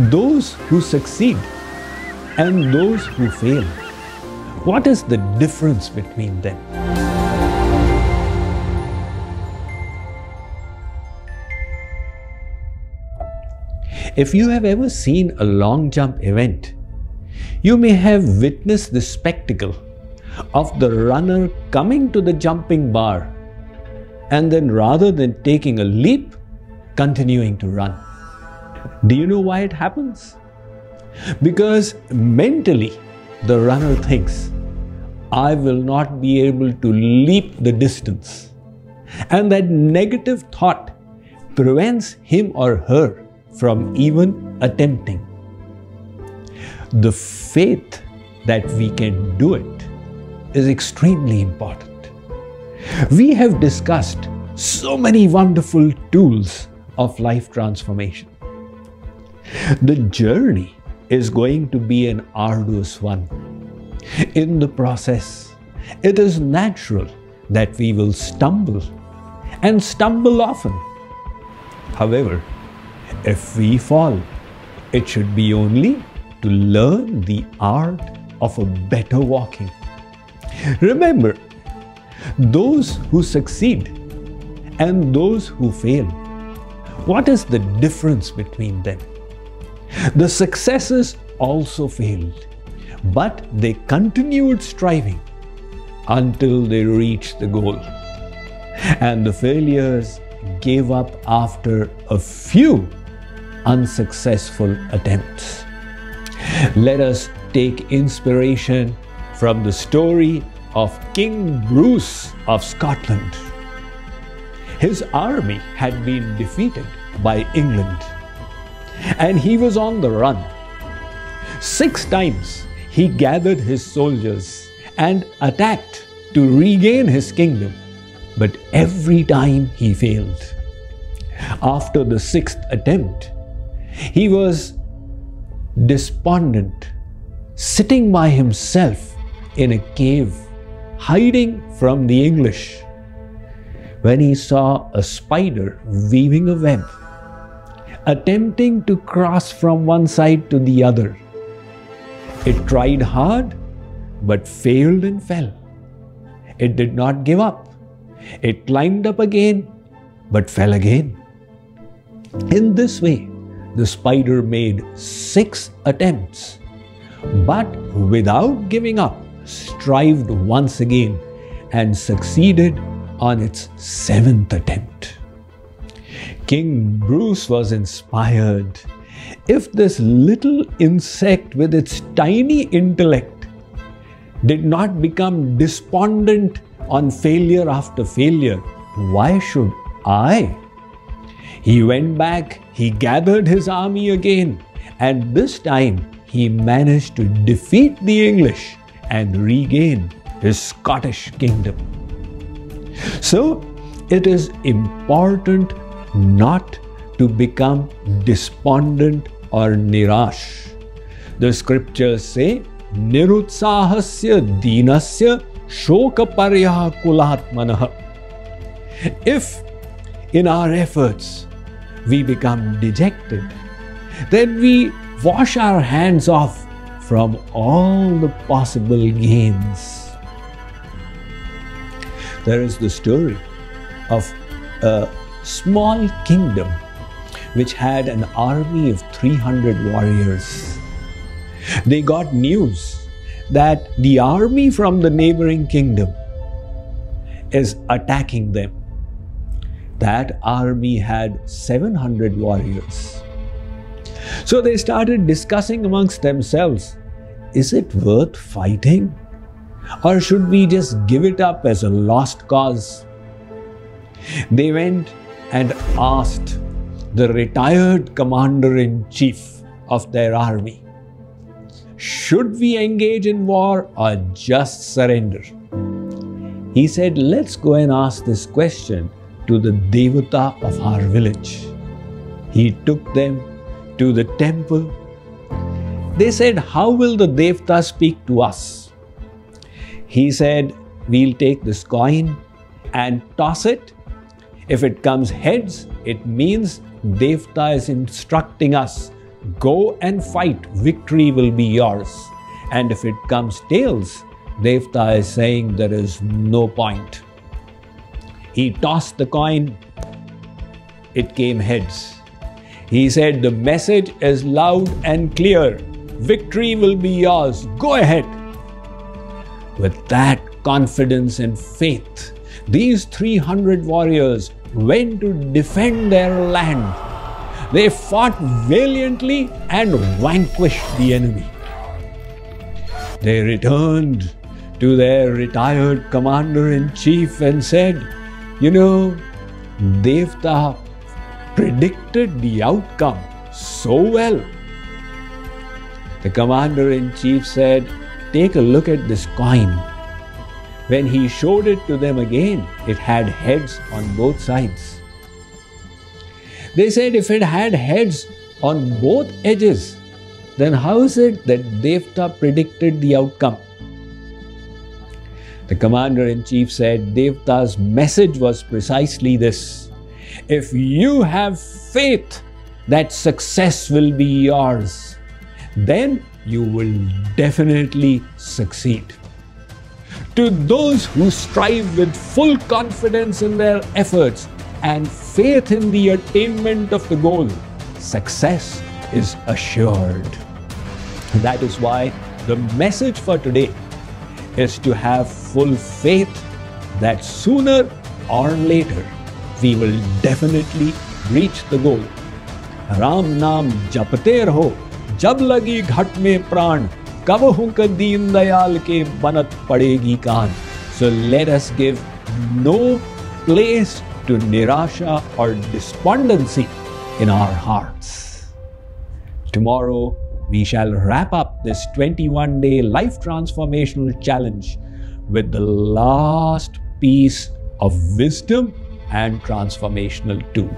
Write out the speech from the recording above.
those who succeed and those who fail. What is the difference between them? If you have ever seen a long jump event, you may have witnessed the spectacle of the runner coming to the jumping bar and then, rather than taking a leap, continuing to run. Do you know why it happens? Because mentally the runner thinks, I will not be able to leap the distance. And that negative thought prevents him or her from even attempting. The faith that we can do it is extremely important. We have discussed so many wonderful tools of life transformation. The journey is going to be an arduous one. In the process, it is natural that we will stumble and stumble often. However, if we fall, it should be only to learn the art of a better walking. Remember, those who succeed and those who fail, what is the difference between them? The successes also failed, but they continued striving until they reached the goal. And the failures gave up after a few unsuccessful attempts. Let us take inspiration from the story of King Bruce of Scotland. His army had been defeated by England, and he was on the run. 6 times he gathered his soldiers and attacked to regain his kingdom, but every time he failed. After the 6th attempt, he was despondent, sitting by himself in a cave, hiding from the English, when he saw a spider weaving a web, attempting to cross from one side to the other. It tried hard, but failed and fell. It did not give up. It climbed up again, but fell again. In this way, the spider made 6 attempts, but without giving up, strived once again and succeeded on its 7th attempt. King Bruce was inspired. If this little insect with its tiny intellect did not become despondent on failure after failure, why should I? He went back, he gathered his army again, and this time he managed to defeat the English and regain his Scottish kingdom. So, it is important not to become despondent or nirash. The scriptures say, Nirutsahasya dinasya shokaparyaha kulatmanah. If in our efforts we become dejected, then we wash our hands off from all the possible gains. There is the story of a small kingdom which had an army of 300 warriors. They got news that the army from the neighboring kingdom is attacking them. That army had 700 warriors. So they started discussing amongst themselves, is it worth fighting? Or should we just give it up as a lost cause? They went and asked the retired commander-in-chief of their army, should we engage in war or just surrender? He said, let's go and ask this question to the Devata of our village. He took them to the temple. They said, how will the Devata speak to us? He said, we'll take this coin and toss it. If it comes heads, it means Devata is instructing us go and fight, victory will be yours. And if it comes tails, Devta is saying there is no point. He tossed the coin, it came heads. He said, the message is loud and clear. Victory will be yours. Go ahead. With that confidence and faith, these 300 warriors went to defend their land. They fought valiantly and vanquished the enemy. They returned to their retired commander-in-chief and said, you know, Devta predicted the outcome so well. The commander-in-chief said, take a look at this coin. When he showed it to them again, it had heads on both sides. They said, if it had heads on both edges, then how is it that Devta predicted the outcome? The commander-in-chief said, Devta's message was precisely this. If you have faith that success will be yours, then you will definitely succeed. To those who strive with full confidence in their efforts and faith in the attainment of the goal, success is assured. That is why the message for today is to have full faith that sooner or later we will definitely reach the goal. Ram naam japte raho, jab lagi ghat mein pran, kabhu ka deen dayal ke banat padegi kaan. So let us give no place to nirasha or despondency in our hearts. Tomorrow we shall wrap up this 21-day life transformational challenge with the last piece of wisdom and transformational tool.